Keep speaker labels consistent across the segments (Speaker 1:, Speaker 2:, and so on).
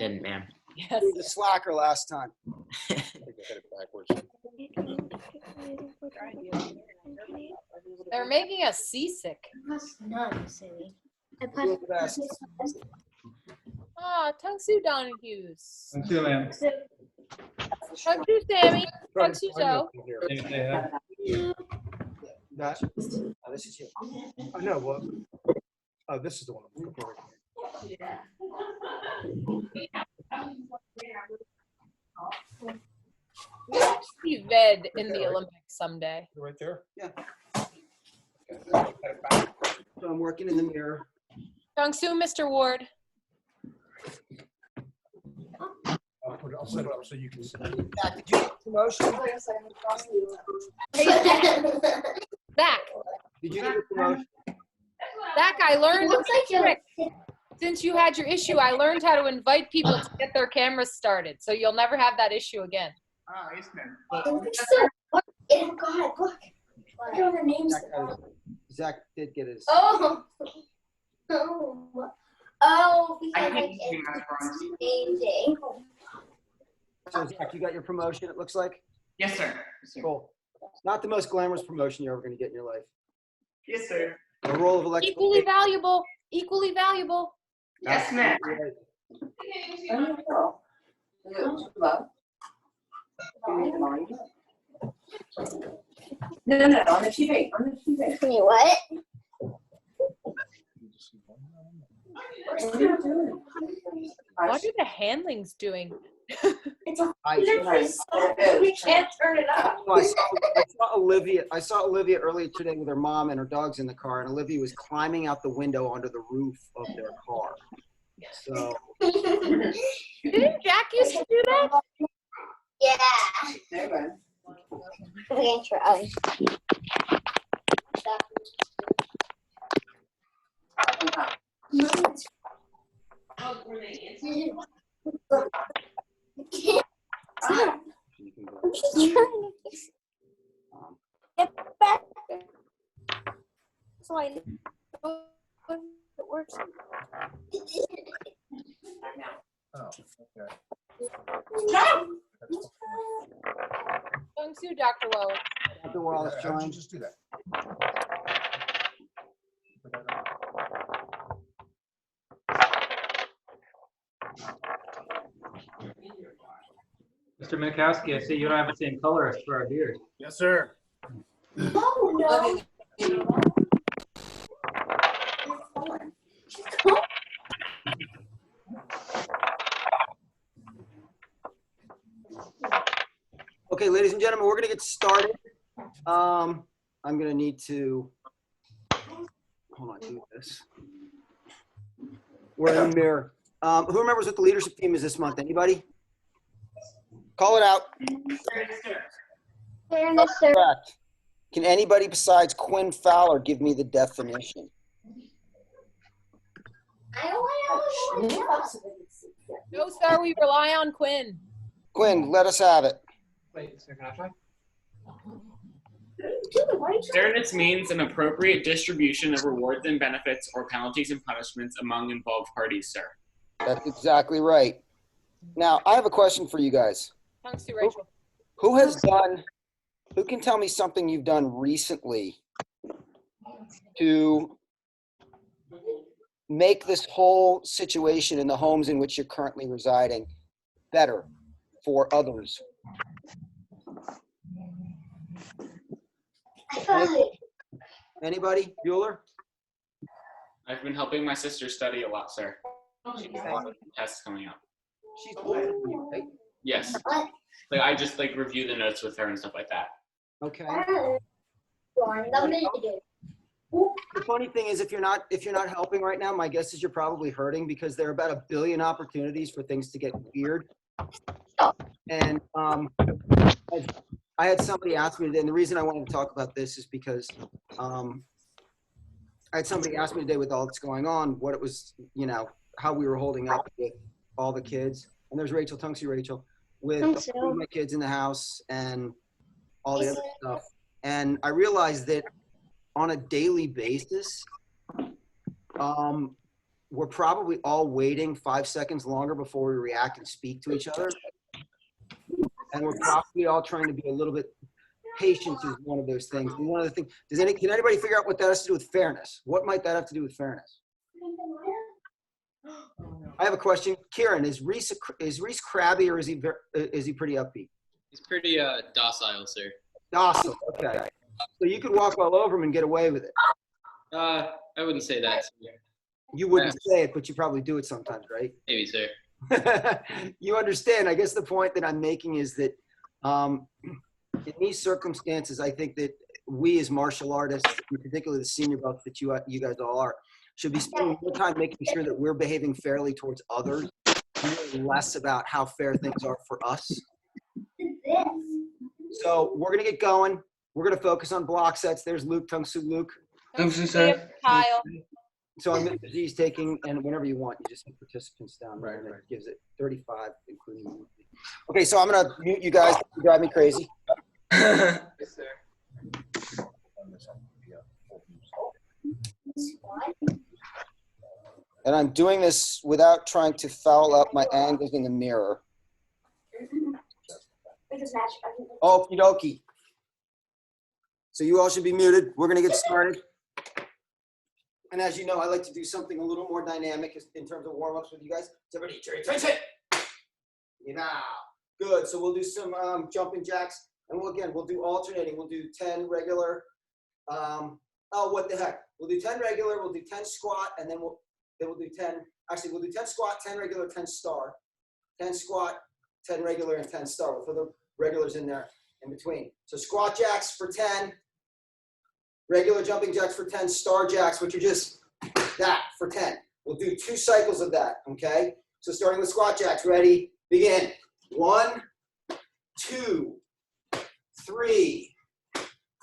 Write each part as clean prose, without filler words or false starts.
Speaker 1: Didn't, ma'am.
Speaker 2: Yes.
Speaker 3: You were the slacker last time.
Speaker 4: I think I had it backwards.
Speaker 2: They're making us seasick.
Speaker 5: None, silly.
Speaker 3: You were the best.
Speaker 2: Ah, Tungsu Donahue's.
Speaker 6: Thank you, ma'am.
Speaker 2: Tungsu Sammy.
Speaker 4: Trying to
Speaker 2: Tungsu
Speaker 4: find
Speaker 2: Joe.
Speaker 4: it here.
Speaker 3: That, oh, this is you.
Speaker 4: Oh, no, well, oh, this is the one. I'm looking for.
Speaker 2: Be Ved in the Olympics someday.
Speaker 4: You're right there?
Speaker 3: Yeah.
Speaker 4: Okay.
Speaker 3: So I'm working in the mirror.
Speaker 2: Tungsu, Mr. Ward.
Speaker 4: I'll set it up so you can see.
Speaker 3: Zach, did you get the promotion?
Speaker 2: Zach.
Speaker 3: Did you get the promotion?
Speaker 2: Zach, I learned
Speaker 5: Looks
Speaker 2: a
Speaker 5: like you're-
Speaker 2: trick. Since you had your issue, I learned how to invite people to get their cameras started, so you'll never have that issue again.
Speaker 5: Yeah, God, look. I don't know her names.
Speaker 3: Zach did get his.
Speaker 5: Oh. Oh, because I it's changing.
Speaker 3: So Zach, you got your promotion, it looks like?
Speaker 7: Yes, sir. Yes, sir.
Speaker 3: Cool. Not the most glamorous promotion you're ever going to get in your life.
Speaker 7: Yes, sir.
Speaker 3: The role of electrical.
Speaker 2: Equally valuable. Equally valuable.
Speaker 7: Yes, ma'am.
Speaker 8: No, on the TV, on the TV.
Speaker 5: Wait, what?
Speaker 2: What are the handlings doing?
Speaker 5: It's a
Speaker 3: I,
Speaker 8: We can't turn it up.
Speaker 3: I saw Olivia. I saw Olivia earlier today with her mom and her dogs in the car, and Olivia was climbing out the window onto the roof of their car. So
Speaker 2: Didn't Jack used to do that?
Speaker 5: yeah.
Speaker 8: Okay.
Speaker 5: We're gonna try. No, it's- Stop.
Speaker 3: you can go.
Speaker 5: I'm just trying to get back. So I know it works.
Speaker 4: Oh, okay.
Speaker 2: Tungsu, Dr. Wallace.
Speaker 3: Dr. Wallace
Speaker 4: How did you
Speaker 3: joined.
Speaker 4: just do that?
Speaker 6: Mr. Minkowski, I see you don't have the same color as for our beard.
Speaker 4: Yes, sir.
Speaker 5: Oh, no.
Speaker 3: Okay, ladies and gentlemen, we're going to get started. I'm going to need to, hold on, do this. We're in the mirror. Who remembers what the leadership theme is this month? Anybody? Call it out.
Speaker 5: Fairness, sir.
Speaker 3: Correct. Can anybody besides Quinn Fowler give me the definition?
Speaker 5: I don't know.
Speaker 2: No, sir, we rely on Quinn.
Speaker 3: Quinn, let us have it.
Speaker 6: Wait, sir, can I try?
Speaker 7: Fairness means an appropriate distribution of rewards and benefits or penalties and punishments among involved parties, sir.
Speaker 3: That's exactly right. Now, I have a question for you guys.
Speaker 2: Tungsu, Rachel.
Speaker 3: Who can tell me something you've done recently to make this whole situation in the homes in which you're currently residing better for others? Anybody? Bueller?
Speaker 7: I've been helping my sister study a lot, sir. She has a lot of tests coming up.
Speaker 3: She's older than you, right?
Speaker 7: Yes. Like I just like review the notes with her and stuff like that.
Speaker 3: Okay.
Speaker 5: The
Speaker 3: The funny thing is, if you're not helping right now, my guess is you're probably hurting because there are about 1 billion opportunities for things to get weird. And I had somebody ask me today, and the reason I wanted to talk about this is because I had somebody ask me today with all that's going on, what it was, how we were holding up with all the kids. And there's Rachel, Tungsu Rachel, with all my kids in the house and all the other stuff. And I realized that on a daily basis, we're probably all waiting 5 seconds longer before we react and speak to each other. And we're probably all trying to be a little bit, patience is one of those things. And one of the things, can anybody figure out what that has to do with fairness? What might that have to do with fairness? I have a question. Kieran, is Reese crabby or is he pretty upbeat?
Speaker 1: He's pretty docile, sir.
Speaker 3: Docile, okay. So you could walk all over him and get away with it.
Speaker 1: I wouldn't say that, sir.
Speaker 3: You wouldn't say it, but you probably do it sometimes, right?
Speaker 1: Maybe, sir.
Speaker 3: You understand. I guess the point that I'm making is that in these circumstances, I think that we as martial artists, particularly the senior belts that you guys all are, should be spending more time making sure that we're behaving fairly towards others, and less about how fair things are for us. So we're going to get going. We're going to focus on block sets. There's Luke. Tung Su Luke.
Speaker 2: Kyle.
Speaker 3: So I'm G's taking, and whenever you want, you just hit participants down there, and it gives it 35, including me. Okay, so I'm going to mute you guys. You drive me crazy.
Speaker 6: Yes, sir.
Speaker 3: And I'm doing this without trying to foul up my angles in the mirror. Okie dokie. So you all should be muted. We're going to get started. And as you know, I like to do something a little more dynamic in terms of warm-ups with you guys. So everybody, get your attention. Yeah. Good. So we'll do some jumping jacks. And we'll do alternating. We'll do 10 regular. Oh, what the heck. We'll do 10 regular. We'll do 10 squat. And then we'll do 10. Actually, we'll do 10 squat, 10 regular, 10 star. 10 squat, 10 regular, and 10 star. We'll throw the regulars in there in between. So squat jacks for 10. Regular jumping jacks for 10, star jacks, which are just that for 10. We'll do 2 cycles of that, okay? So starting with squat jacks, ready, begin. 1, 2, 3,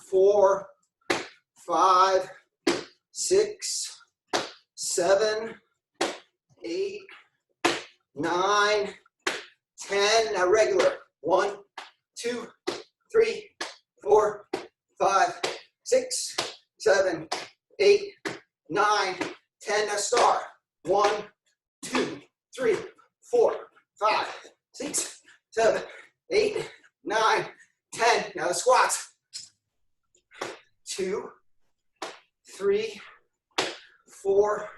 Speaker 3: 4, 5, 6, 7, 8, 9, 10. Now regular. 1, 2, 3, 4, 5, 6, 7, 8, 9, 10. Now star. 1, 2, 3, 4, 5, 6, 7, 8, 9, 10. Now the squats. 2, 3, 4.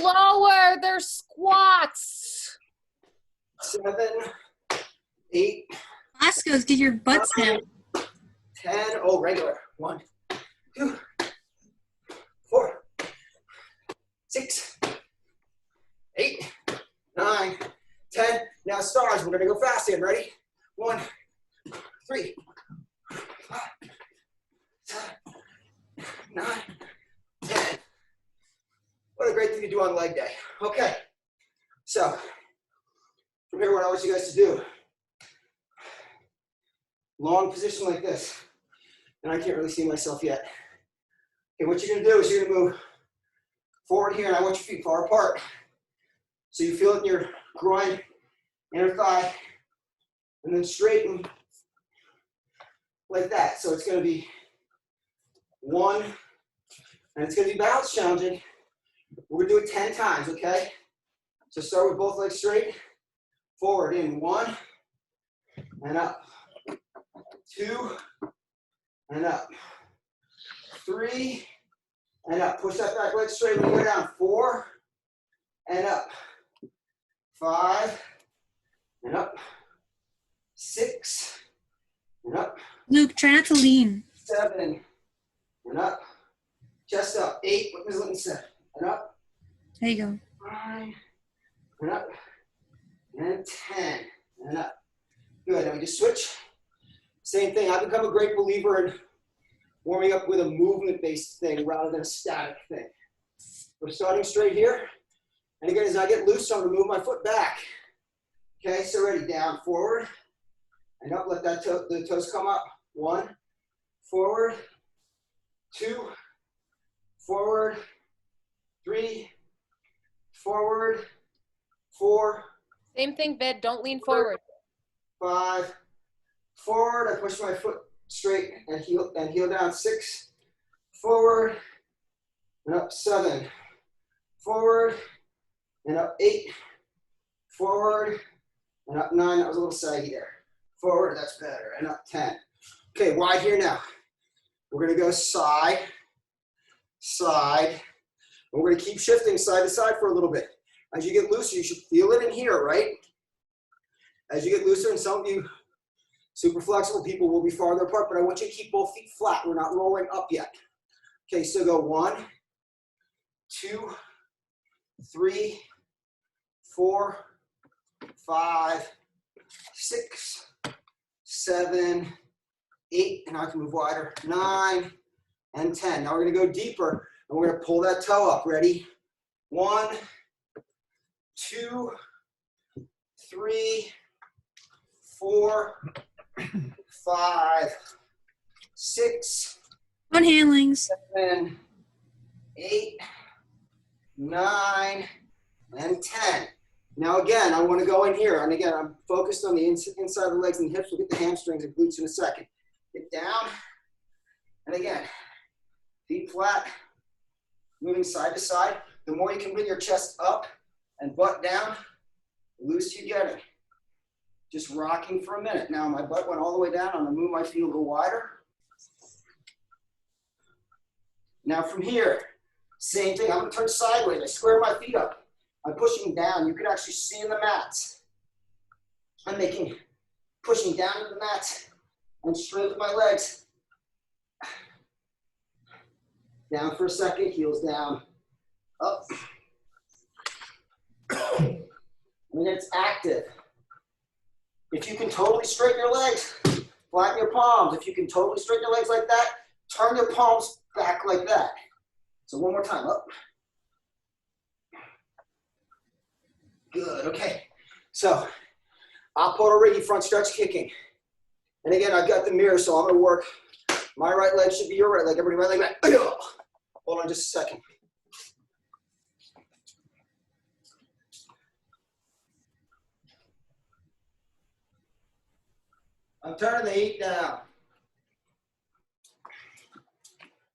Speaker 2: Lower their squats.
Speaker 3: 7, 8.
Speaker 5: Oscars, get your butts down.
Speaker 3: 10. Oh, regular. 1, 2, 4, 6, 8, 9, 10. Now stars. We're gonna go fast again. Ready? 1, 3, 5, 7, 9, 10. What a great thing to do on leg day. Okay. So from here, what I want you guys to do. Long position like this. And I can't really see myself yet. Okay, what you're gonna do is you're gonna move forward here, and I want your feet far apart. So you feel it in your groin, inner thigh, and then straighten like that. So it's gonna be 1, and it's gonna be balance challenging. We're gonna do it 10 times, okay? So start with both legs straight, forward in 1, and up. 2, and up. 3, and up. Push that back leg straight when you go down. 4, and up. 5, and up. 6, and up.
Speaker 5: Luke, try not to lean.
Speaker 3: 7, and up. Chest up. 8, what Ms. Linton said. And up.
Speaker 5: There you go.
Speaker 3: 9, and up. And 10, and up. Good. Now we just switch. Same thing. I've become a great believer in warming up with a movement-based thing rather than a static thing. We're starting straight here. And again, as I get loose, I'm going to move my foot back. Okay, so ready. Down, forward, and up. Let that the toes come up. 1, forward, 2, forward, 3, forward, 4.
Speaker 2: Same thing, bed. Don't lean forward.
Speaker 3: 5, forward. I push my foot straight and heel down. 6, forward, and up. 7, forward, and up 8, forward, and up 9. That was a little saggy there. Forward, that's better, and up 10. Okay, wide here now. We're gonna go side, side, and we're gonna keep shifting side to side for a little bit. As you get looser, you should feel it in here, right? As you get looser, and some of you super flexible people will be farther apart, but I want you to keep both feet flat. We're not rolling up yet. Okay, so go 1, 2, 3, 4, 5, 6, 7, 8, and now I can move wider, 9, and 10. Now we're gonna go deeper, and we're gonna pull that toe up. Ready? 1, 2, 3, 4, 5, 6,
Speaker 5: On handlings.
Speaker 3: 7, 8, 9, and 10. Now again, I want to go in here, and again, I'm focused on the inside of the legs and the hips. We'll get the hamstrings and glutes in a second. Get down, and again, feet flat, moving side to side. The more you can bring your chest up and butt down, the looser you get it. Just rocking for a minute. Now my butt went all the way down. I'm gonna move my feet a little wider. Now from here, same thing. I'm gonna turn sideways. I square my feet up. I'm pushing down. You can actually see in the mats. I'm pushing down to the mats and straight with my legs. Down for a second, heels down, up. And then it's active. If you can totally straighten your legs, flatten your palms. If you can totally straighten your legs like that, turn your palms back like that. So one more time, up. Good, okay. So, Appoto Rigi front stretch kicking. And again, I've got the mirror, so I'm gonna work. My right leg should be your right leg. Everybody right leg back. Hold on just a second. I'm turning the heat down.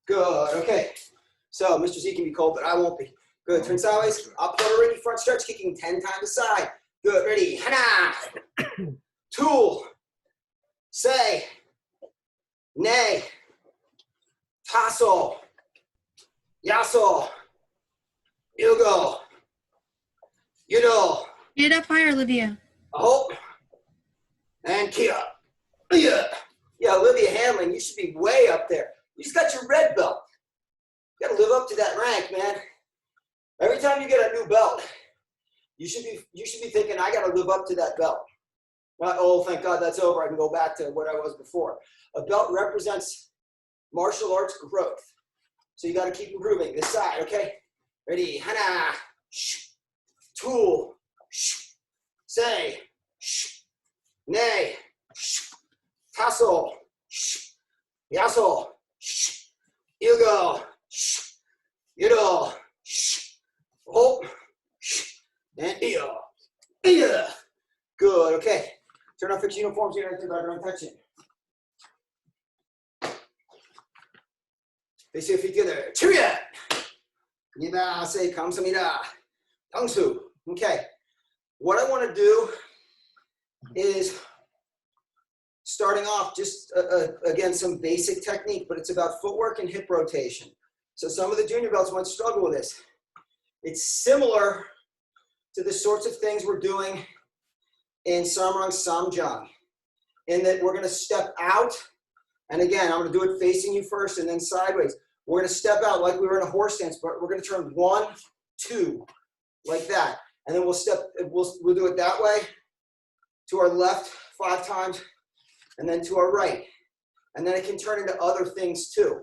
Speaker 3: Good, okay. So Mr. Z can be cold, but I won't be. Good, turn sideways. Appoto Rigi front stretch kicking 10 times aside. Good, ready, hana. Tool, say, nay, tasso, yaso, yugo, yudo,
Speaker 5: Get up higher, Olivia.
Speaker 3: hope, and kia. Yeah, Olivia Hamlin, you should be way up there. You just got your red belt. You gotta live up to that rank, man. Every time you get a new belt, you should be thinking, I gotta live up to that belt. Not, oh, thank God that's over. I can go back to what I was before. A belt represents martial arts growth. So you gotta keep improving. This side, okay? Ready, hana, shh, tool, shh, say, shh, nay, shh, tassel, shh, yaso, shh, yugo, shh, yudo, shh, hope, shh, and iyo. Yeah. Good, okay. Turn off fixed uniforms here and think about your own touching. Face your feet together. Cheerio! Nida say kamsamida. Tangsu. Okay. What I want to do is starting off just again some basic technique, but it's about footwork and hip rotation. So some of the junior belts might struggle with this. It's similar to the sorts of things we're doing in Samrang Samjang, in that we're going to step out, and again, I'm going to do it facing you first and then sideways. We're going to step out like we were in a horse stance, but we're going to turn 1, 2, like that. And then we'll do it that way, to our left 5 times, and then to our right. And then it can turn into other things too,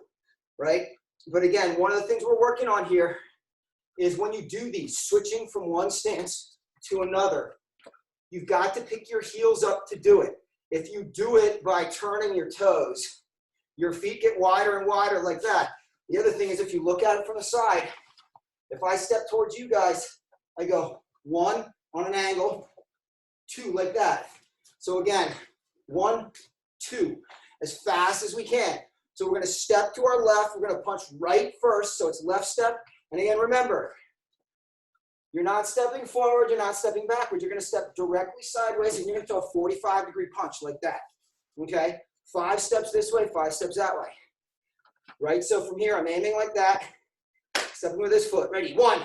Speaker 3: right? But again, one of the things we're working on here is when you do these, switching from one stance to another, you've got to pick your heels up to do it. If you do it by turning your toes, your feet get wider and wider like that. The other thing is if you look at it from the side, if I step towards you guys, I go 1 on an angle, 2 like that. So again, 1, 2, as fast as we can. So we're going to step to our left. We're going to punch right first. So it's left step. And again, remember, You're not stepping forward, you're not stepping backward. You're gonna step directly sideways and you're gonna throw a 45-degree punch like that, okay? 5 steps this way, 5 steps that way, right? So from here, I'm aiming like that, stepping with this foot. Ready, 1,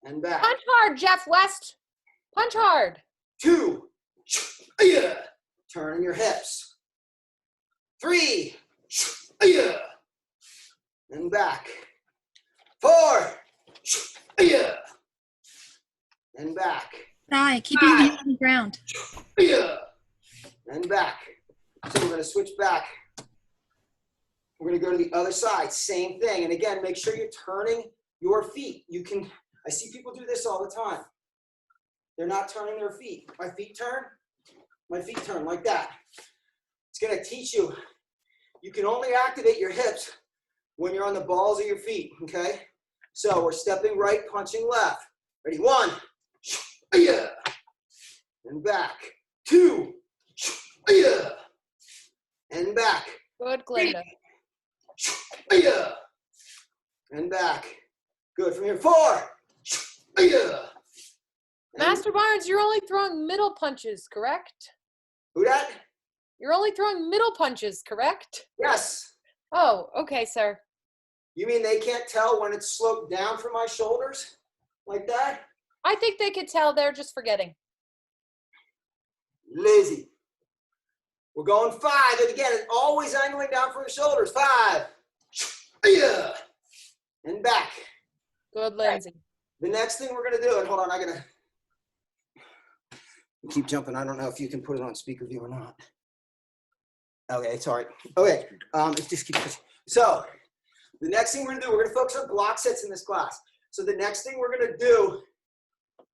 Speaker 3: and back.
Speaker 2: Punch hard, Jeff West. Punch hard.
Speaker 3: 2, turning your hips. 3, and back. 4, and back.
Speaker 9: Right, keep your hands on the ground.
Speaker 3: And back. So we're going to switch back. We're going to go to the other side. Same thing. And again, make sure you're turning your feet. I see people do this all the time. They're not turning their feet. My feet turn like that. It's going to teach you. You can only activate your hips when you're on the balls of your feet, okay? So we're stepping right, punching left. Ready, 1, and back. 2, and back.
Speaker 2: Good, Glinda.
Speaker 3: And back. Good. From here, 4.
Speaker 2: Master Barnes, you're only throwing middle punches, correct?
Speaker 3: Who that?
Speaker 2: You're only throwing middle punches, correct?
Speaker 3: Yes.
Speaker 2: Oh, okay, sir.
Speaker 3: You mean they can't tell when it's sloped down from my shoulders? Like that?
Speaker 2: I think they could tell. They're just forgetting.
Speaker 3: Lazy. We're going 5. And again, it's always angling down from the shoulders. 5. And back.
Speaker 2: Good, Lindsay.
Speaker 3: The next thing we're going to do, and hold on, I got to keep jumping. I don't know if you can put it on speaker view or not. Okay, it's all right. Okay, let's just keep pushing. So the next thing we're going to do, we're going to focus on block sets in this class. So the next thing we're going to do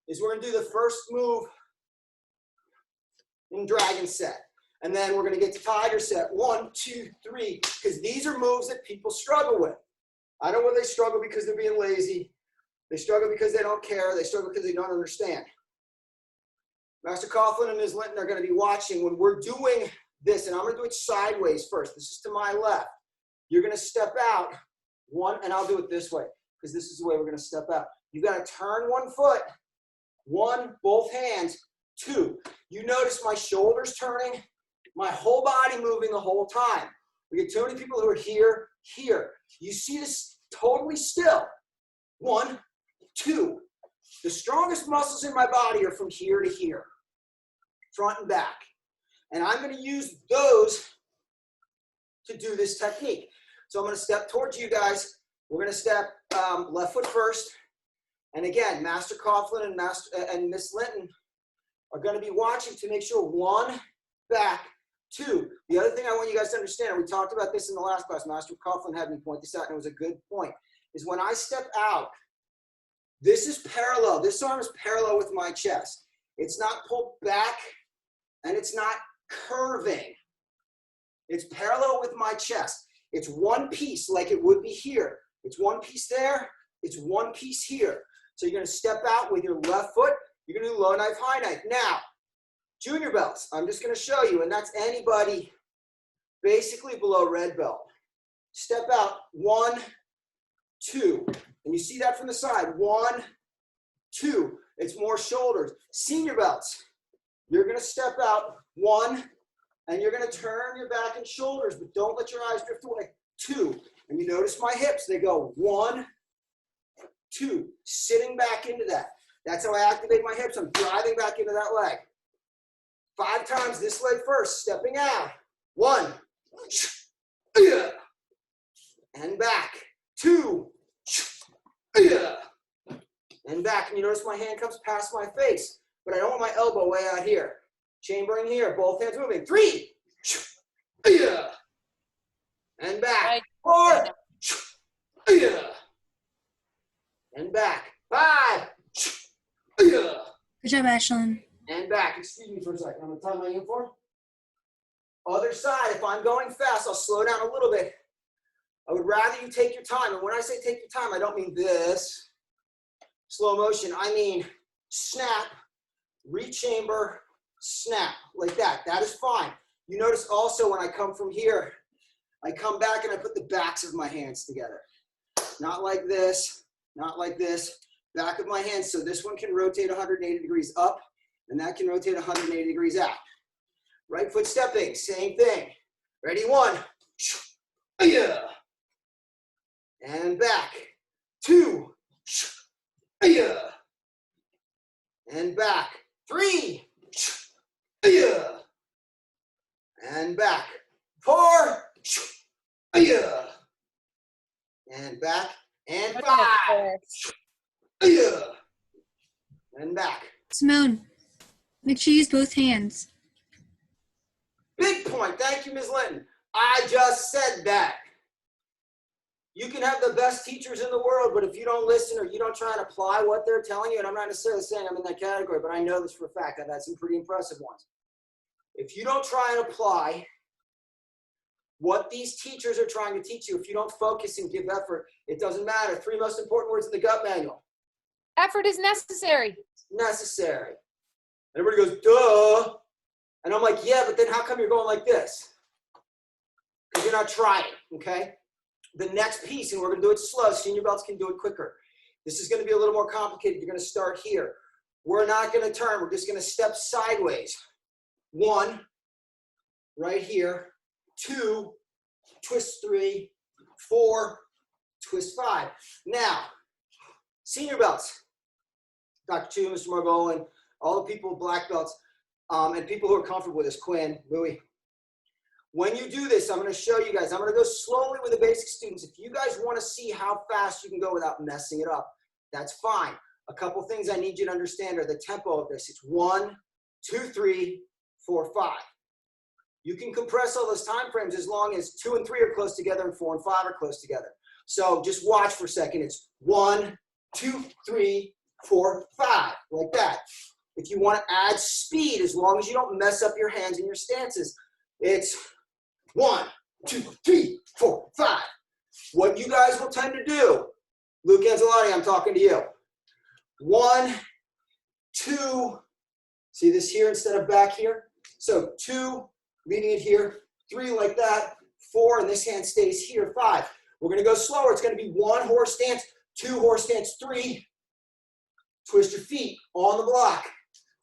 Speaker 3: is we're going to do the first move in dragon set. And then we're going to get to tiger set. 1, 2, 3, because these are moves that people struggle with. I know where they struggle because they're being lazy. They struggle because they don't care. They struggle because they don't understand. Master Coughlin and Ms. Linton are going to be watching when we're doing this, and I'm going to do it sideways first. This is to my left. You're going to step out 1, and I'll do it this way because this is the way we're going to step out. You've got to turn 1 foot, 1, both hands, 2. You notice my shoulders turning, my whole body moving the whole time. We get too many people who are here, here. You see this totally still. 1, 2. The strongest muscles in my body are from here to here, front and back. And I'm going to use those to do this technique. So I'm going to step towards you guys. We're going to step left foot first. And again, Master Coughlin and Miss Linton are going to be watching to make sure 1, back, 2. The other thing I want you guys to understand, and we talked about this in the last class, Master Coughlin had me point this out, and it was a good point, is when I step out, this is parallel. This arm is parallel with my chest. It's not pulled back, and it's not curving. It's parallel with my chest. It's one piece like it would be here. It's one piece there. It's one piece here. So you're going to step out with your left foot. You're going to do low knife, high knife. Now, junior belts, I'm just going to show you, and that's anybody basically below red belt. Step out, 1, 2. And you see that from the side, 1, 2. It's more shoulders. Senior belts, you're going to step out, 1, and you're going to turn your back and shoulders, but don't let your eyes drift away. 2. And you notice my hips, they go 1, 2. Sitting back into that. That's how I activate my hips. I'm driving back into that leg. 5 times this leg first, stepping out. 1, and back. 2, and back. And you notice my hand comes past my face, but I don't want my elbow way out here. Chambering here, both hands moving. 3, and back. 4, and back. 5,
Speaker 9: Good job, Ashlyn.
Speaker 3: and back. Excuse me for a second. I'm going to tie my uniform. Other side, if I'm going fast, I'll slow down a little bit. I would rather you take your time. And when I say take your time, I don't mean this. Slow motion. I mean snap, rechamber, snap. Like that. That is fine. You notice also when I come from here, I come back and I put the backs of my hands together. Not like this. not like this. Back of my hand, so this one can rotate 180 degrees up, and that can rotate 180 degrees out. Right foot stepping, same thing. Ready, 1, yeah, and back, 2, yeah, and back, 3, yeah, and back, 4, yeah, and back, and 5, yeah, and back.
Speaker 9: Simone, make sure you use both hands.
Speaker 3: Big point. Thank you, Ms. Linton. I just said that. You can have the best teachers in the world, but if you don't listen or you don't try and apply what they're telling you, and I'm not necessarily saying I'm in that category, but I know this for a fact. I've had some pretty impressive ones. If you don't try and apply what these teachers are trying to teach you, if you don't focus and give effort, it doesn't matter. 3 most important words in the gut manual.
Speaker 2: Effort is necessary.
Speaker 3: Necessary. And everybody goes, duh. And I'm like, yeah, but then how come you're going like this? Because you're not trying, okay? The next piece, and we're going to do it slow. Senior belts can do it quicker. This is going to be a little more complicated. You're going to start here. We're not going to turn. We're just going to step sideways. 1, right here. 2, twist 3. 4, twist 5. Now, senior belts. Dr. Chu, Mr. Margolin, all the people with black belts, and people who are comfortable with this, Quinn, Louis. When you do this, I'm going to show you guys. I'm going to go slowly with the basic students. If you guys want to see how fast you can go without messing it up, that's fine. A couple things I need you to understand are the tempo of this. It's 1, 2, 3, 4, 5. You can compress all those time frames as long as 2 and 3 are close together and 4 and 5 are close together. So just watch for a second. It's 1, 2, 3, 4, 5, like that. If you want to add speed, as long as you don't mess up your hands and your stances, it's 1, 2, 3, 4, 5. What you guys will tend to do, Luke Angelotti, I'm talking to you. 1, 2, see this here instead of back here? So 2, leading it here, 3 like that, 4, and this hand stays here, 5. We're going to go slower. It's going to be 1 horse stance, 2 horse stance, 3, twist your feet on the block.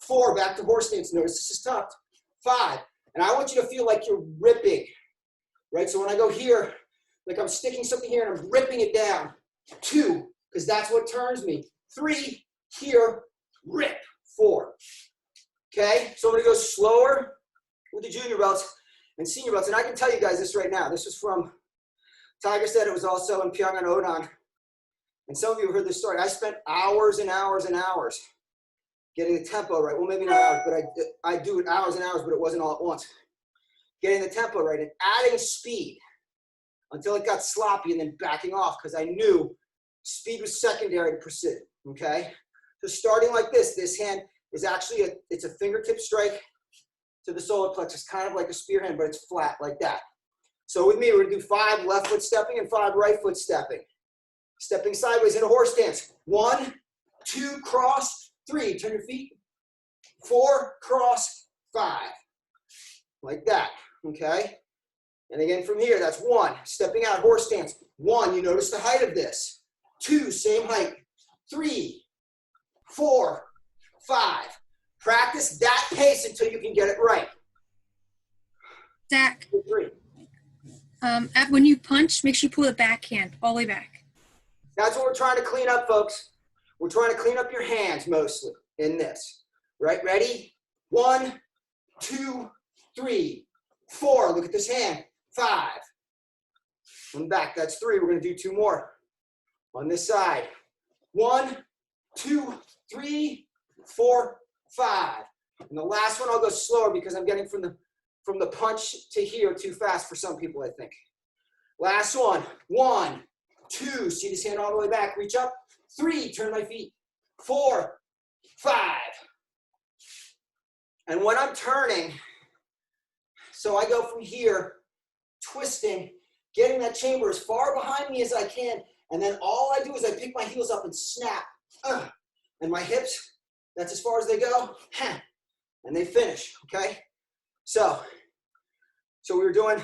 Speaker 3: 4, back to horse stance. Notice this is tucked. 5, and I want you to feel like you're ripping, right? So when I go here, like I'm sticking something here and I'm ripping it down. 2, because that's what turns me. 3, here, rip. 4. Okay, so I'm going to go slower with the junior belts and senior belts. And I can tell you guys this right now. This was from Tiger said it was also in Pyongyang Odan. And some of you have heard this story. I spent hours and hours and hours getting the tempo right. Well, maybe not hours, but I do it hours and hours, but it wasn't all at once. Getting the tempo right and adding speed until it got sloppy and then backing off because I knew speed was secondary to precision, okay? So starting like this hand is actually, it's a fingertip strike to the solar plexus, kind of like a spear hand, but it's flat like that. So with me, we're gonna do 5 left foot stepping and 5 right foot stepping. Stepping sideways in a horse stance. 1, 2, cross, 3, turn your feet. 4, cross, 5. Like that, okay? And again from here, that's 1. Stepping out, horse stance. 1, you notice the height of this. 2, same height. 3, 4, 5. Practice that pace until you can get it right.
Speaker 9: Zach,
Speaker 3: 3.
Speaker 9: when you punch, make sure you pull the backhand all the way back.
Speaker 3: That's what we're trying to clean up, folks. We're trying to clean up your hands mostly in this. Right, ready? 1, 2, 3, 4. Look at this hand. 5. And back, that's 3. We're gonna do 2 more on this side. 1, 2, 3, 4, 5. And the last one I'll go slower because I'm getting from the punch to here too fast for some people, I think. Last one. 1, 2, see this hand all the way back, reach up. 3, turn my feet. 4, 5. And when I'm turning, so I go from here, twisting, getting that chamber as far behind me as I can, and then all I do is I pick my heels up and snap. And my hips, that's as far as they go, and they finish, okay? So we were doing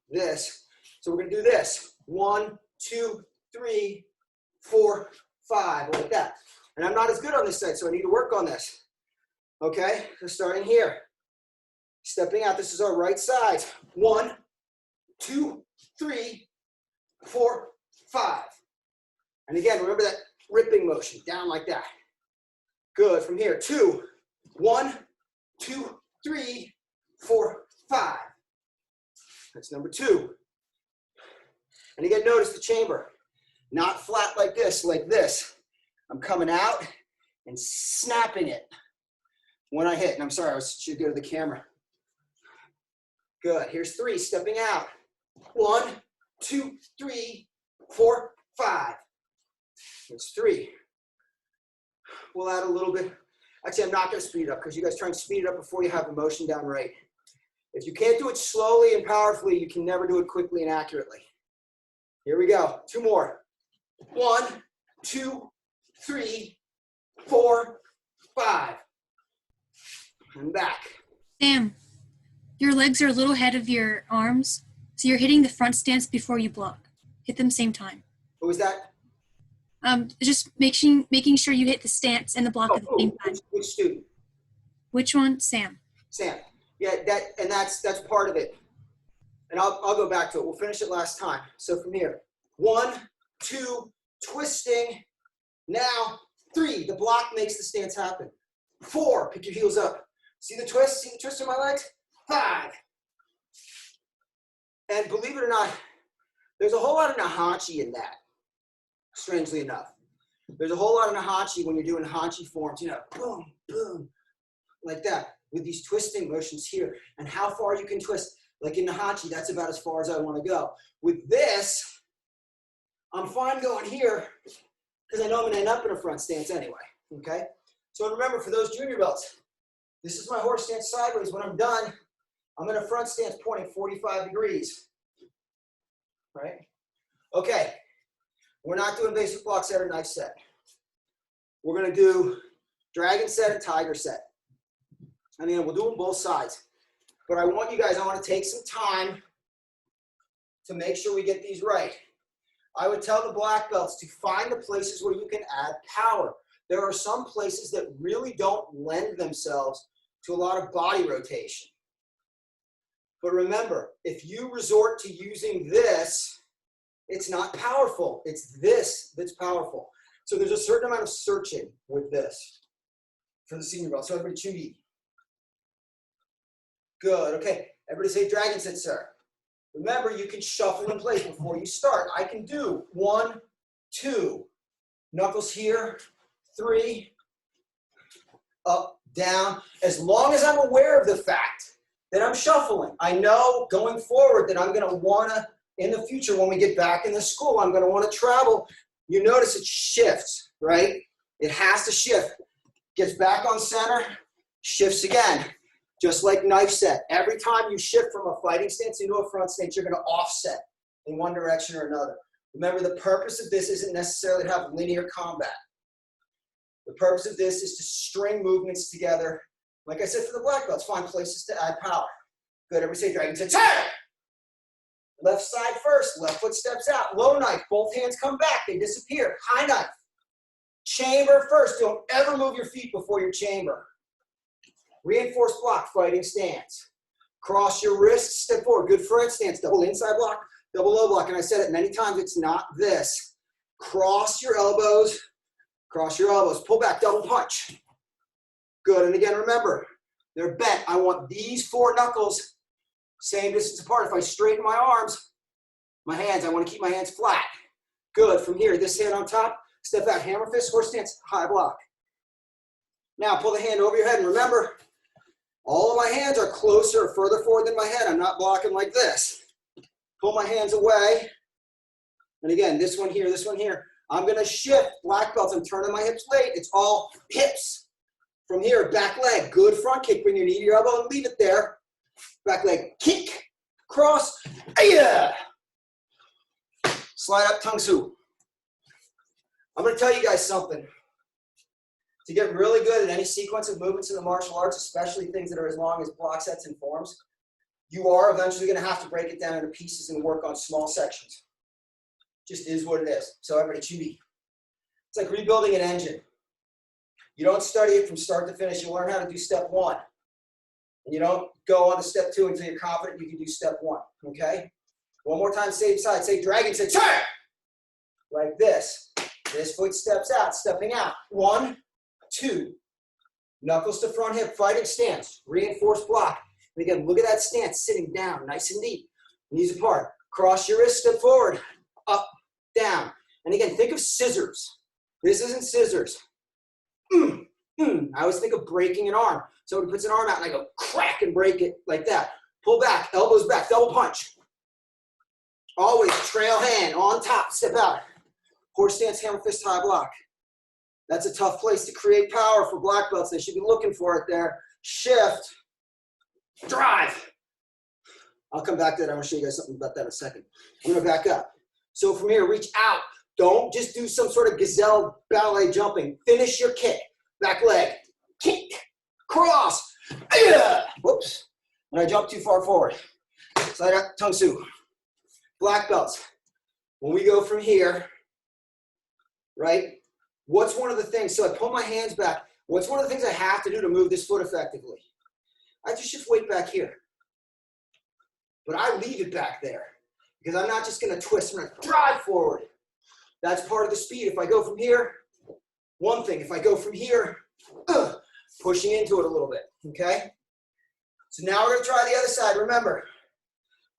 Speaker 3: this. So we're gonna do this. 1, 2, 3, 4, 5, like that. And I'm not as good on this side, so I need to work on this. Okay, so starting here, stepping out. This is our right side. 1, 2, 3, 4, 5. And again, remember that ripping motion, down like that. Good, from here, 2, 1, 2, 3, 4, 5. That's number 2. And again, notice the chamber. Not flat like this, like this. I'm coming out and snapping it when I hit. And I'm sorry, I should go to the camera. Good, here's 3, stepping out. 1, 2, 3, 4, 5. That's 3. We'll add a little bit. Actually, I'm not going to speed it up because you guys try and speed it up before you have the motion down right. If you can't do it slowly and powerfully, you can never do it quickly and accurately. Here we go. 2 more. 1, 2, 3, 4, 5. And back.
Speaker 9: Sam, your legs are a little ahead of your arms, so you're hitting the front stance before you block. Hit them same time.
Speaker 3: What was that?
Speaker 9: Just making sure you hit the stance and the block at the same time.
Speaker 3: Which student?
Speaker 9: Which one? Sam.
Speaker 3: Sam. Yeah, that's part of it. And I'll go back to it. We'll finish it last time. So from here, 1, 2, twisting. Now 3, the block makes the stance happen. 4, pick your heels up. See the twist? See the twist in my legs? 5. And believe it or not, there's a whole lot of Nahanchi in that, strangely enough. There's a whole lot of Nahanchi when you're doing Hanchi forms, you know, boom, boom, like that, with these twisting motions here. And how far you can twist. Like in Nahanchi, that's about as far as I want to go. With this, I'm fine going here because I know I'm going to end up in a front stance anyway, okay? So remember, for those junior belts, this is my horse stance sideways. When I'm done, I'm in a front stance pointing 45 degrees, right? Okay, we're not doing basic block set or knife set. We're going to do dragon set and tiger set. I mean, we'll do them both sides. But I want to take some time to make sure we get these right. I would tell the black belts to find the places where you can add power. There are some places that really don't lend themselves to a lot of body rotation. But remember, if you resort to using this, it's not powerful. It's this that's powerful. So there's a certain amount of searching with this for the senior belt. So everybody chew. Good, okay. Everybody say dragon sit, sir. Remember, you can shuffle in place before you start. I can do 1, 2, knuckles here, 3, up, down. As long as I'm aware of the fact that I'm shuffling. I know going forward that I'm going to want to, in the future, when we get back in the school, I'm going to want to travel. You notice it shifts, right? It has to shift. Gets back on center, shifts again. Just like knife set. Every time you shift from a fighting stance into a front stance, you're going to offset in one direction or another. Remember, the purpose of this isn't necessarily to have linear combat. The purpose of this is to string movements together. Like I said, for the black belts, find places to add power. Good, everybody say dragon sit. Left side first, left foot steps out. Low knife, both hands come back, they disappear. High knife. Chamber first, don't ever move your feet before your chamber. Reinforced block, fighting stance. Cross your wrists, step forward. Good front stance, double inside block, double low block. And I said it many times, it's not this. Cross your elbows, pull back, double punch. Good, and again, remember, they're bent. I want these 4 knuckles same distance apart. If I straighten my arms, my hands, I want to keep my hands flat. Good, from here, this hand on top, step out, hammer fist, horse stance, high block. Now pull the hand over your head, and remember, all of my hands are closer or further forward than my head. I'm not blocking like this. Pull my hands away. And again, this one here, this one here. I'm going to shift black belts. I'm turning my hips late. It's all hips. From here, back leg. Good front kick. Bring your knee to your elbow and leave it there. Back leg. Kick. Cross. Aya! Slide up, tung su. I'm going to tell you guys something. To get really good at any sequence of movements in the martial arts, especially things that are as long as block sets and forms, you are eventually going to have to break it down into pieces and work on small sections. Just is what it is. So everybody, chew. It's like rebuilding an engine. You don't study it from start to finish. You learn how to do step 1. And you don't go on to step 2 until you're confident you can do step 1, okay? One more time, same side. Say dragon, say turn! Like this. This foot steps out, stepping out. 1, 2. Knuckles to front hip, fighting stance. Reinforced block. And again, look at that stance, sitting down, nice and deep. Knees apart. Cross your wrist, step forward. Up, down. And again, think of scissors. This isn't scissors. I always think of breaking an arm. Somebody puts an arm out and I go crack and break it like that. Pull back, elbows back, double punch. Always trail hand on top, step out. Horse stance, hammer fist, high block. That's a tough place to create power for black belts. They should be looking for it there. Shift, drive. I'll come back to that. I want to show you guys something about that in a second. I'm going to back up. So from here, reach out. Don't just do some sort of gazelle ballet jumping. Finish your kick. Back leg. Kick. Cross. Whoops. And I jumped too far forward. Slide out, Tung Su. Black belts. When we go from here, right, what's one of the things, so I pull my hands back, what's one of the things I have to do to move this foot effectively? I just shift weight back here. But I leave it back there because I'm not just going to twist, I'm going to drive forward. That's part of the speed. If I go from here, one thing. If I go from here, pushing into it a little bit, okay? So now we're going to try the other side. Remember,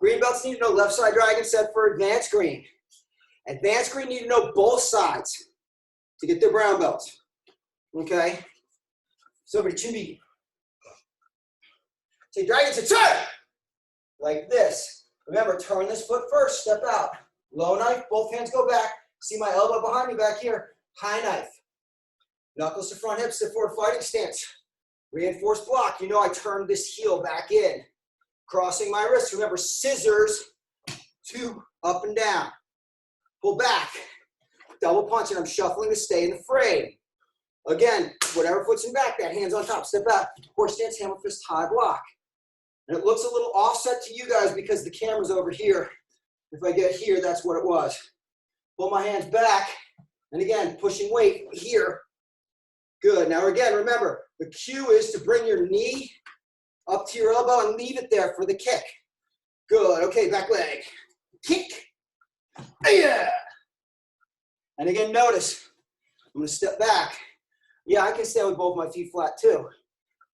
Speaker 3: green belts need to know left side dragon set for advanced green. Advanced green need to know both sides to get their brown belts, okay? So over to Chimbi. Say dragon set, turn! Like this. Remember, turn this foot first, step out. Low knife, both hands go back. See my elbow behind me back here. High knife. Knuckles to front hip, step forward, fighting stance. Reinforced block. You know I turned this heel back in. Crossing my wrist. Remember, scissors, 2, up and down. Pull back. Double punch, and I'm shuffling to stay in the frame. Again, whatever foot's in back, that hand's on top. Step out. Horse stance, hammer fist, high block. And it looks a little offset to you guys because the camera's over here. If I get here, that's what it was. Pull my hands back. And again, pushing weight here. Good. Now again, remember, the cue is to bring your knee up to your elbow and leave it there for the kick. Good. Okay, back leg. Kick. Yeah. And again, notice, I'm going to step back. Yeah, I can stand with both my feet flat too.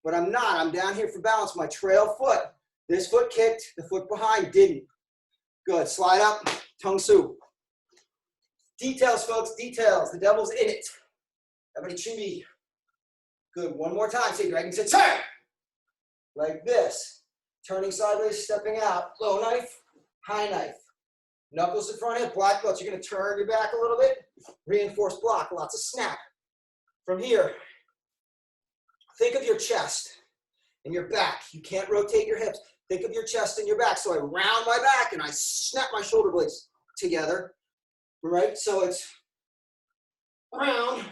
Speaker 3: But I'm not. I'm down here for balance. My trail foot. This foot kicked. The foot behind didn't. Good. Slide up. Tung Su. Details, folks. Details. The devil's in it. Everybody Chimbi. Good. One more time. Say dragon sit. Turn. Like this. Turning sideways, stepping out. Low knife. High knife. Knuckles in front hip. Black belts. You're going to turn your back a little bit. Reinforced block. Lots of snap. From here, think of your chest and your back. You can't rotate your hips. Think of your chest and your back. So I round my back and I snap my shoulder blades together, right? So it's round,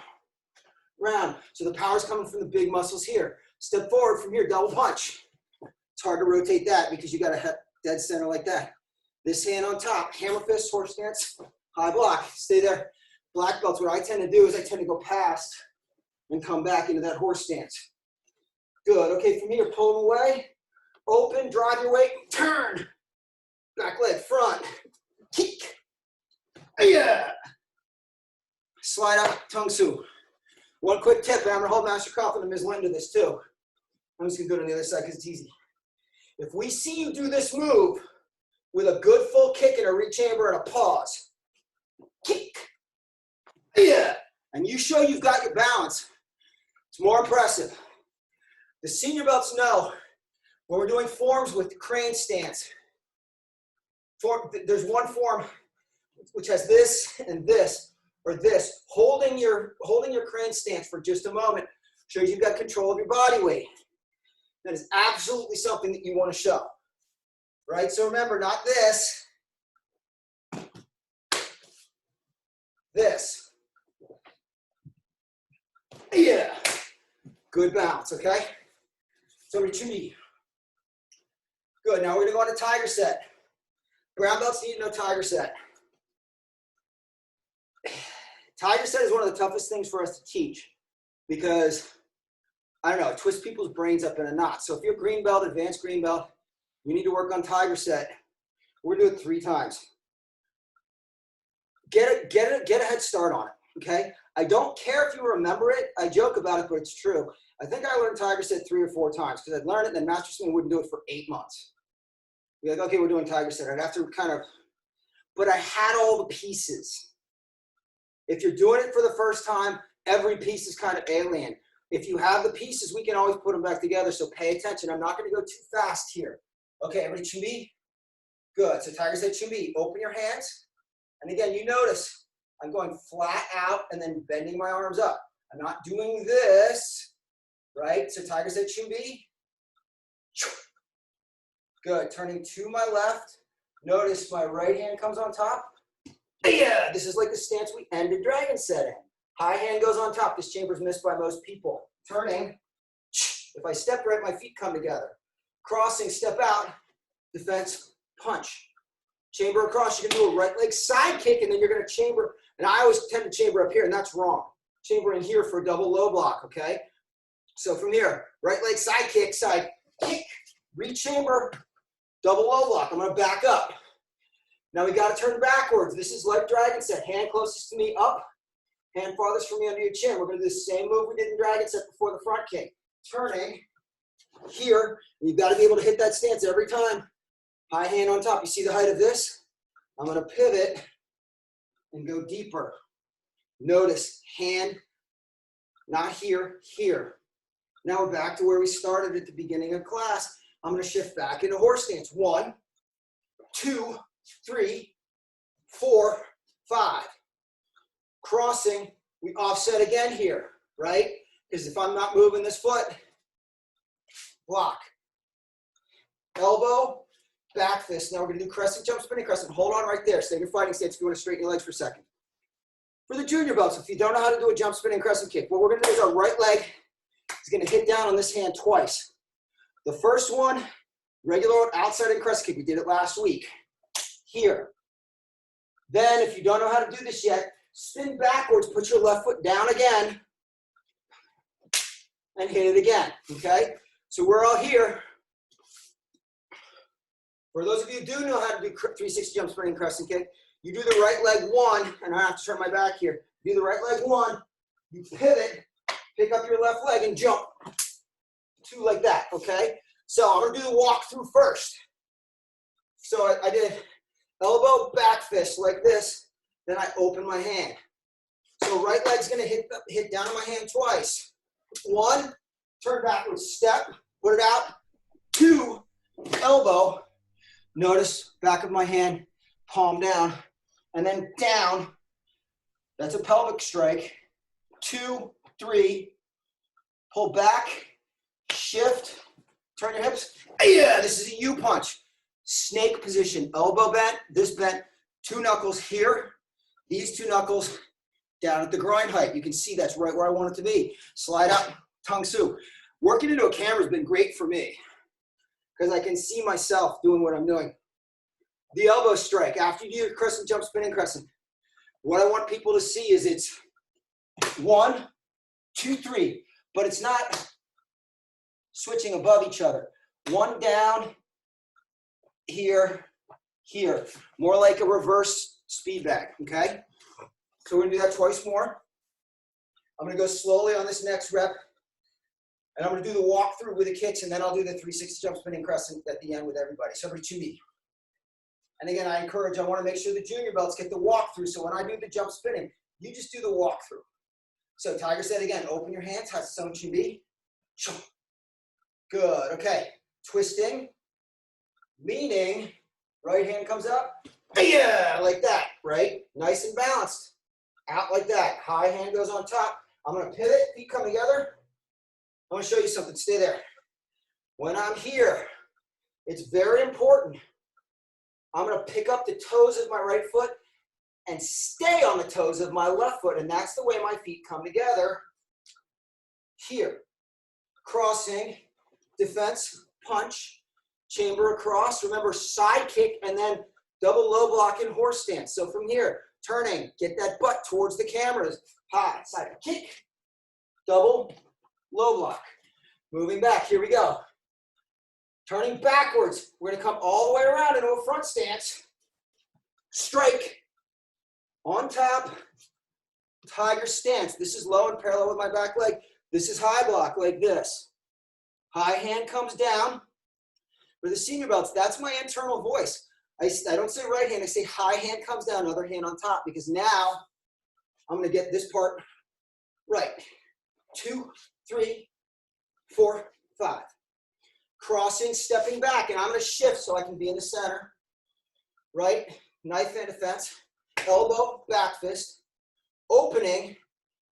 Speaker 3: round. So the power's coming from the big muscles here. Step forward from here, double punch. It's hard to rotate that because you got a dead center like that. This hand on top, hammer fist, horse stance, high block. Stay there. Black belts, what I tend to do is I tend to go past and come back into that horse stance. Good. Okay, from here, pull them away. Open, drive your weight, turn. Back leg, front. Kick. Yeah. Slide up, Tung Su. One quick tip, and I'm going to hold Master Kaufman and Ms. Lin to this too. I'm just going to go to the other side because it's easy. If we see you do this move with a good full kick and a rechamber and a pause, kick. Yeah. And you show you've got your balance, it's more impressive. The senior belts know when we're doing forms with crane stance, there's one form which has this and this, or this. Holding your crane stance for just a moment shows you've got control of your body weight. That is absolutely something that you want to show, right? So remember, not this, this. Yeah. Good balance, okay? So Chimbi. Good. Now we're going to go on to tiger set. Brown belts need to know tiger set. Tiger set is one of the toughest things for us to teach because, I don't know, it twists people's brains up in a knot. So if you're green belt, advanced green belt, you need to work on Tiger set. We're gonna do it 3 times. Get a head start on it, okay? I don't care if you remember it. I joke about it, but it's true. I think I learned Tiger set 3 or 4 times because I'd learn it and then Master Swing wouldn't do it for 8 months. Be like, okay, we're doing Tiger set. I'd have to kind of, but I had all the pieces. If you're doing it for the first time, every piece is kind of alien. If you have the pieces, we can always put them back together, so pay attention. I'm not gonna go too fast here. Okay, everybody chumbi? Good, so Tiger set chumbi. Open your hands. And again, you notice I'm going flat out and then bending my arms up. I'm not doing this, right? So Tiger set chumbi. Good, turning to my left. Notice my right hand comes on top. Yeah, this is like the stance we ended dragon set in. High hand goes on top. This chamber's missed by most people. Turning. If I step right, my feet come together. Crossing, step out. Defense, punch. Chamber across. You can do a right leg side kick, and then you're going to chamber. And I always tend to chamber up here, and that's wrong. Chamber in here for a double low block, okay? So from here, right leg side kick, side kick, re-chamber, double low block. I'm going to back up. Now we got to turn backwards. This is like dragon set. Hand closest to me up, hand farthest from me under your chin. We're going to do the same move we did in dragon set before the front kick. Turning here, and you've got to be able to hit that stance every time. High hand on top. You see the height of this? I'm going to pivot and go deeper. Notice hand, not here, here. Now we're back to where we started at the beginning of class. I'm going to shift back into horse stance. 1, 2, 3, 4, 5. Crossing, we offset again here, right? Because if I'm not moving this foot, block. Elbow, back fist. Now we're going to do crescent jump, spinning crescent. Hold on right there. Stay in your fighting stance if you want to straighten your legs for a second. For the junior belts, if you don't know how to do a jump, spinning crescent kick, what we're going to do is our right leg is going to hit down on this hand twice. The first one, regular outside and crescent kick. We did it last week. Here. Then, if you don't know how to do this yet, spin backwards, put your left foot down again, and hit it again, okay? So we're all here. For those of you who do know how to do 360 jump, spinning crescent kick, you do the right leg 1, and I have to turn my back here. Do the right leg 1, you pivot, pick up your left leg and jump. 2 like that, okay? So I'm gonna do the walk through first. So I did elbow, back fist like this, then I open my hand. So right leg's gonna hit down on my hand twice. 1, turn backwards, step, put it out. 2, elbow, notice back of my hand, palm down, and then down. That's a pelvic strike. 2, 3, pull back, shift, turn your hips. Yeah, this is a U punch. Snake position, elbow bent, this bent, 2 knuckles here, these 2 knuckles down at the groin height. You can see that's right where I want it to be. Slide up, Tung Su. Working into a camera has been great for me because I can see myself doing what I'm doing. The elbow strike, after you do your crescent jump, spinning crescent, what I want people to see is it's 1, 2, 3, but it's not switching above each other. 1 down, here, here. More like a reverse speed bag, okay? So we're gonna do that twice more. I'm gonna go slowly on this next rep, and I'm gonna do the walk through with the kicks, and then I'll do the 360 jump, spinning crescent at the end with everybody. So everybody to me. And again, I wanna make sure the junior belts get the walk through, so when I do the jump spinning, you just do the walk through. So Tiger said again, open your hands, Hatsusome Chumbi. Good, okay. Twisting, leaning, right hand comes up, yeah, like that, right? Nice and balanced. Out like that, high hand goes on top. I'm gonna pivot, feet come together. I wanna show you something, stay there. When I'm here, it's very important. I'm gonna pick up the toes of my right foot and stay on the toes of my left foot, and that's the way my feet come together. Here, crossing, defense, punch, chamber across. Remember, side kick and then double low block in horse stance. So from here, turning, get that butt towards the cameras. High, side kick, double, low block. Moving back, here we go. Turning backwards, we're gonna come all the way around into a front stance. Strike, on top, tiger stance. This is low and parallel with my back leg. This is high block, like this. High hand comes down. For the senior belts, that's my internal voice. I don't say right hand, I say high hand comes down, other hand on top, because now I'm gonna get this part right. 2, 3, 4, 5. Crossing, stepping back, and I'm gonna shift so I can be in the center. Right, knife and defense, elbow, back fist, opening,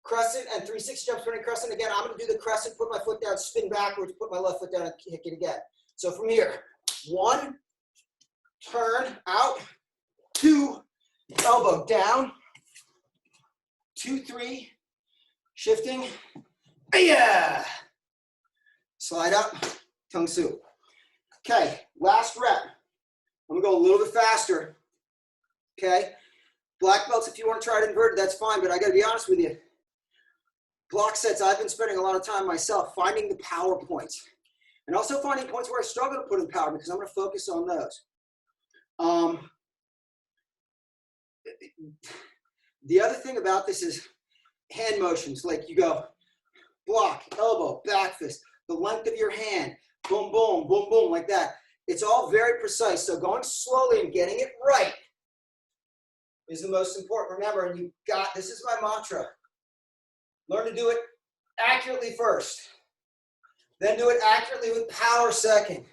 Speaker 3: crescent, and 360 jump spinning crescent. Again, I'm gonna do the crescent, put my foot down, spin backwards, put my left foot down, and kick it again. So from here, 1, turn, out, 2, elbow down, 2, 3, shifting, yeah, slide up, tongue soup. Okay, last rep. I'm gonna go a little bit faster, okay? Black belts, if you wanna try it inverted, that's fine, but I gotta be honest with you. Block sets, I've been spending a lot of time myself finding the power points. And also finding points where I struggle to put in power because I'm gonna focus on those. The other thing about this is hand motions, like you go block, elbow, back fist, the length of your hand, boom, boom, boom, boom, like that. It's all very precise, so going slowly and getting it right is the most important. Remember, and you got, this is my mantra, learn to do it accurately first, then do it accurately with power second,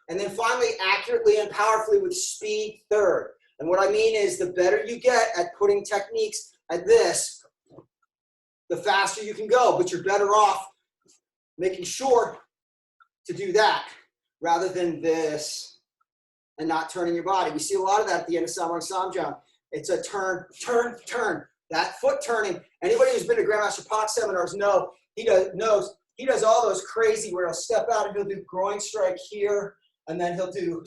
Speaker 3: and then finally accurately and powerfully with speed third. And what I mean is the better you get at putting techniques at this, the faster you can go, but you're better off making sure to do that rather than this and not turning your body. We see a lot of that at the end of Samurang Samjang. It's a turn, turn, turn. That foot turning, anybody who's been to Grandmaster Pot seminars knows he does all those crazy where he'll step out and he'll do groin strike here, and then he'll do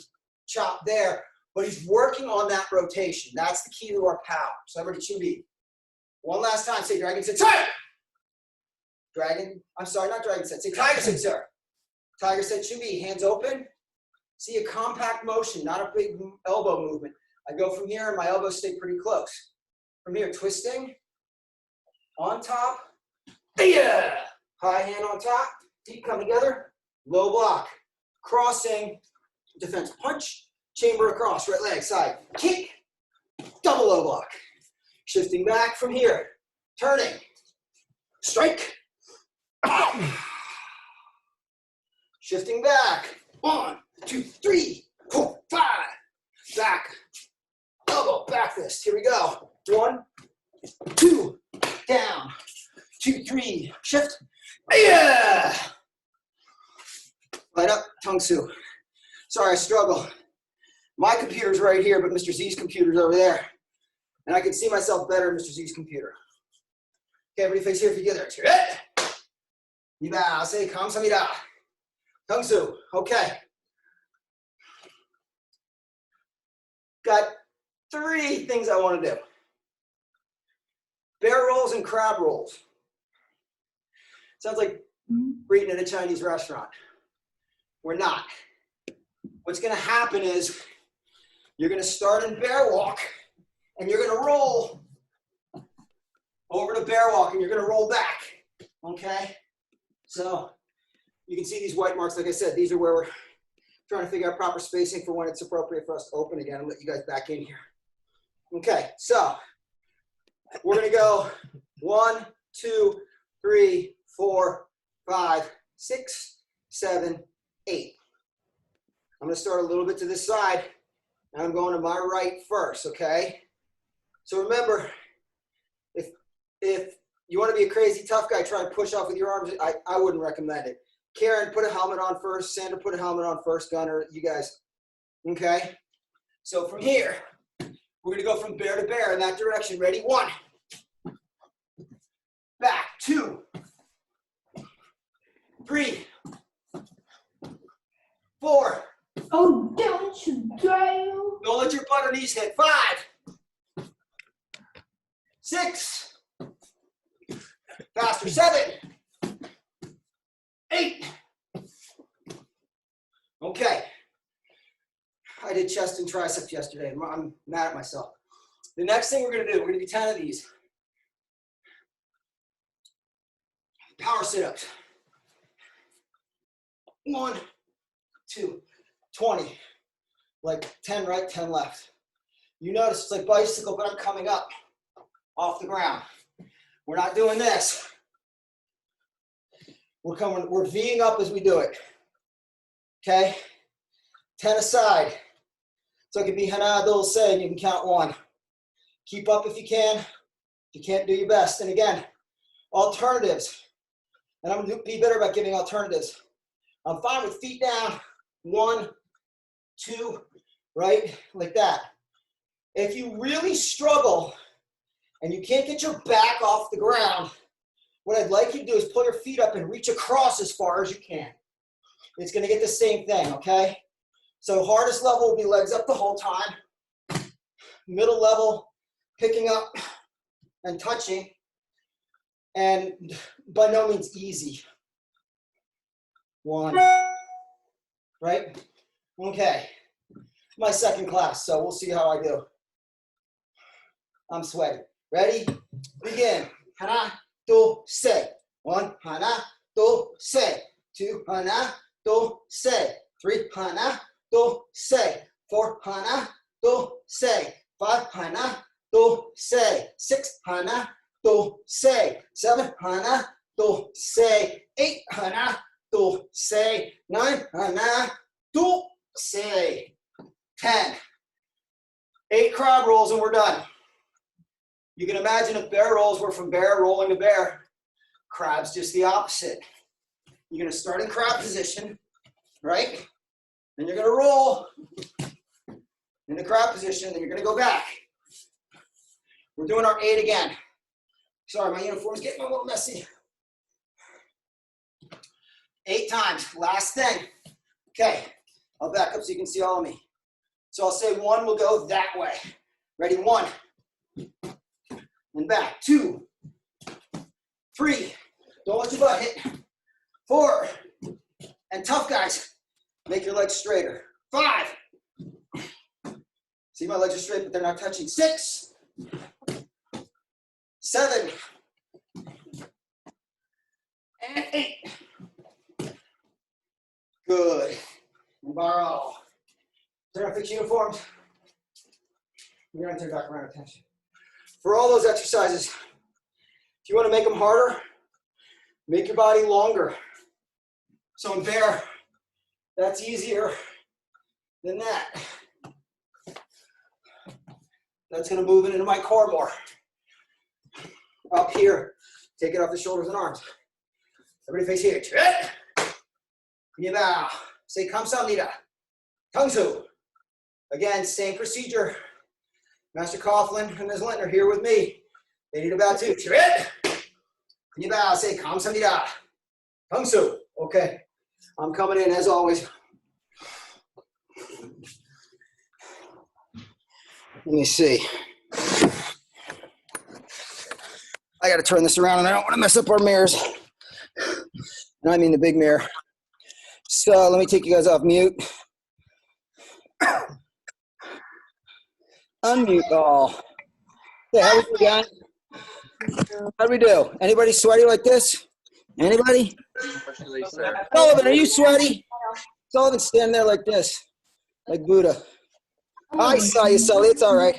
Speaker 3: chop there. But he's working on that rotation. That's the key to our power. So everybody Chubi. One last time, say Dragon Sit, sir. Dragon, I'm sorry, not Dragon Sit. Say Tiger Sit, sir. Tiger Sit Chubi, hands open. See a compact motion, not a big elbow movement. I go from here and my elbows stay pretty close. From here, twisting, on top, yeah. High hand on top, feet come together, low block. Crossing, defense punch, chamber across, right leg, side, kick, double low block. Shifting back from here, turning, strike. Shifting back, 1, 2, 3, 4, 5. Back, elbow, back fist, here we go. 1, 2, down, 2, 3, shift, yeah. Light up, tongue su. Sorry, I struggle. My computer's right here, but Mr. Z's computer's over there. And I can see myself better in Mr. Z's computer. Okay, everybody face here together. Niba, say kamsamida. Tongue su, okay. Got 3 things I want to do. Bear rolls and crab rolls. Sounds like we're eating at a Chinese restaurant. We're not. What's going to happen is you're going to start in bear walk and you're going to roll over to bear walk and you're going to roll back. Okay? So you can see these white marks. Like I said, these are where we're trying to figure out proper spacing for when it's appropriate for us to open again and let you guys back in here. Okay, so we're going to go 1, 2, 3, 4, 5, 6, 7, 8. I'm going to start a little bit to this side, and I'm going to my right first, okay? So remember, if you want to be a crazy tough guy, try and push off with your arms, I wouldn't recommend it. Karen, put a helmet on first. Sandra, put a helmet on first. Gunner, you guys, okay? So from here, we're going to go from bear to bear in that direction. Ready? 1. Back. 2. 3. 4.
Speaker 5: Oh, don't you dare.
Speaker 3: Don't let your butt or knees hit. 5. 6. Faster, 7. 8. Okay. I did chest and triceps yesterday. I'm mad at myself. The next thing we're going to do, we're going to do 10 of these. Power sit-ups. 1, 2, 20. Like 10 right, 10 left. You notice it's like bicycle, but I'm coming up off the ground. We're not doing this. We're V'ing up as we do it. Okay? 10 aside. So it could be hana dulce, and you can count 1. Keep up if you can. If you can't, do your best. And again, alternatives. And I'm going to be better about giving alternatives. I'm fine with feet down. 1, 2, right? Like that. If you really struggle and you can't get your back off the ground, what I'd like you to do is pull your feet up and reach across as far as you can. It's going to get the same thing, okay? So hardest level will be legs up the whole time. Middle level, picking up and touching. And by no means easy. 1, right? Okay. My second class, so we'll see how I do. I'm sweating. Ready? Begin. Hana, do, se. 1, hana, do, se. 2, hana, do, se. 3, hana, do, se. 4, hana, do, se. 5, hana, do, se. 6, hana, do, se. 7, hana, do, se. 8, hana, do, se. 9, hana, do, se. 10. 8 crab rolls and we're done. You can imagine if bear rolls were from bear rolling to bear, crab's just the opposite. You're going to start in crab position, right? Then you're going to roll in the crab position, then you're going to go back. We're doing our 8 again. Sorry, my uniform's getting a little messy. 8 times. Last thing. Okay, I'll back up so you can see all of me. So I'll say 1 will go that way. Ready? 1. And back. 2. 3. Don't let your butt hit. 4. And tough guys, make your legs straighter. 5. See, my legs are straight, but they're not touching. 6. 7. And 8. Good. And borrow. Turn on fix uniforms. You're going to turn back around attention. For all those exercises, if you want to make them harder, make your body longer. So in bear, that's easier than that. That's going to move it into my core more. Up here, take it off the shoulders and arms. Everybody face here. Can you bow? Say kamsamnida. Tangsu. Again, same procedure. Master Coughlin and Ms. Lintner are here with me. They need a bow too. Can you bow? Say kamsamnida. Tangsu. Okay. I'm coming in as always. Let me see. I got to turn this around and I don't want to mess up our mirrors. And I mean the big mirror. So let me take you guys off mute. Unmute all. Yeah, how we do, guys? How do we do? Anybody sweaty like this? Anybody? Sullivan, are you sweaty? Sullivan, stand there like this, like Buddha. I saw you, Sully. It's all right.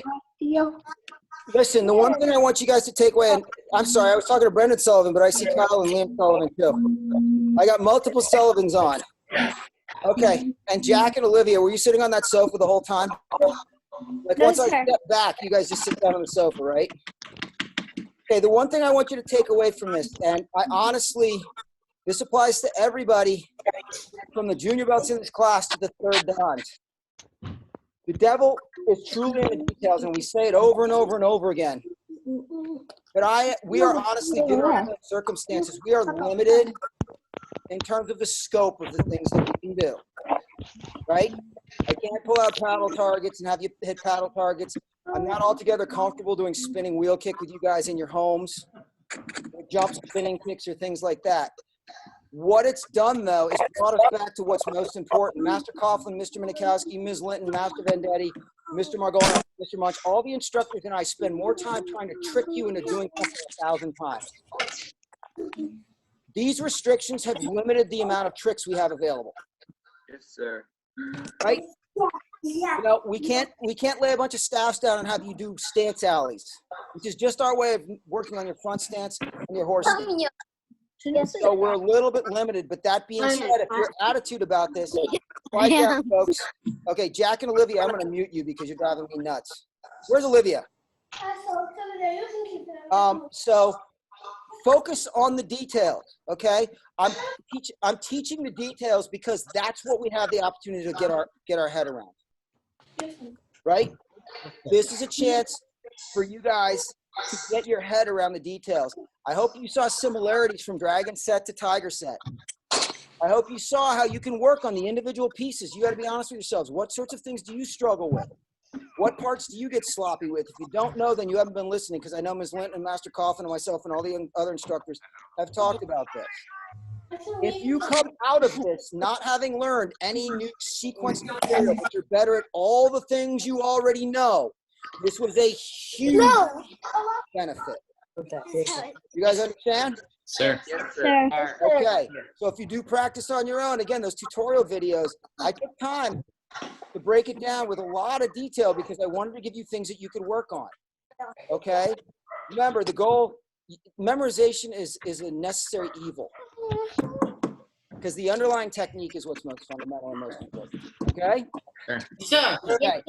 Speaker 3: Listen, the one thing I want you guys to take away, and I'm sorry, I was talking to Brendan Sullivan, but I see Kyle and Liam Sullivan too. I got multiple Sullivans on. Okay, and Jack and Olivia, were you sitting on that sofa the whole time? Like once I step back, you guys just sit down on the sofa, right? Okay, the one thing I want you to take away from this, and I honestly, this applies to everybody from the junior belts in this class to the third dans. The devil is truly in the details, and we say it over and over and over again. But we are honestly, given our circumstances, we are limited in terms of the scope of the things that we can do, right? I can't pull out paddle targets and have you hit paddle targets. I'm not altogether comfortable doing spinning wheel kick with you guys in your homes, jump spinning kicks or things like that. What it's done, though, is brought us back to what's most important. Master Coughlin, Mr. Minikowski, Ms. Linton, Master Vendetti, Mr. Margolis, Mr. Munch, all the instructors and I spend more time trying to trick you into doing something 1,000 times. These restrictions have limited the amount of tricks we have available,
Speaker 6: Yes, sir.
Speaker 3: right? You know, we can't lay a bunch of staffs down and have you do stance alleys, which is just our way of working on your front stance and your horse stance. So we're a little bit limited, but that being said, if your attitude about this, quiet down, folks. Okay, Jack and Olivia, I'm going to mute you because you're driving me nuts. Where's Olivia? So focus on the details, okay? I'm teaching the details because that's what we have the opportunity to get our head around, right? This is a chance for you guys to get your head around the details. I hope you saw similarities from dragon set to tiger set. I hope you saw how you can work on the individual pieces. You got to be honest with yourselves. What sorts of things do you struggle with? What parts do you get sloppy with? If you don't know, then you haven't been listening, because I know Ms. Linton and Master Coughlin and myself and all the other instructors have talked about this. If you come out of this not having learned any new sequence material, but you're better at all the things you already know, this was a huge benefit. You guys understand?
Speaker 1: Sir.
Speaker 6: Yes, sir.
Speaker 3: Okay, so if you do practice on your own, again, those tutorial videos, I took time to break it down with a lot of detail because I wanted to give you things that you could work on. Okay? Remember, the goal, memorization is a necessary evil, because the underlying technique is what's most fundamental and most important. Okay?
Speaker 7: Sure.
Speaker 3: Okay.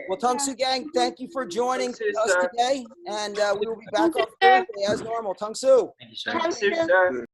Speaker 3: Well, Tung Su Gang, thank you for joining us today, and we will be back on Thursday as normal. Tung Su.
Speaker 1: Thank you, sir.
Speaker 6: Thank you, sir.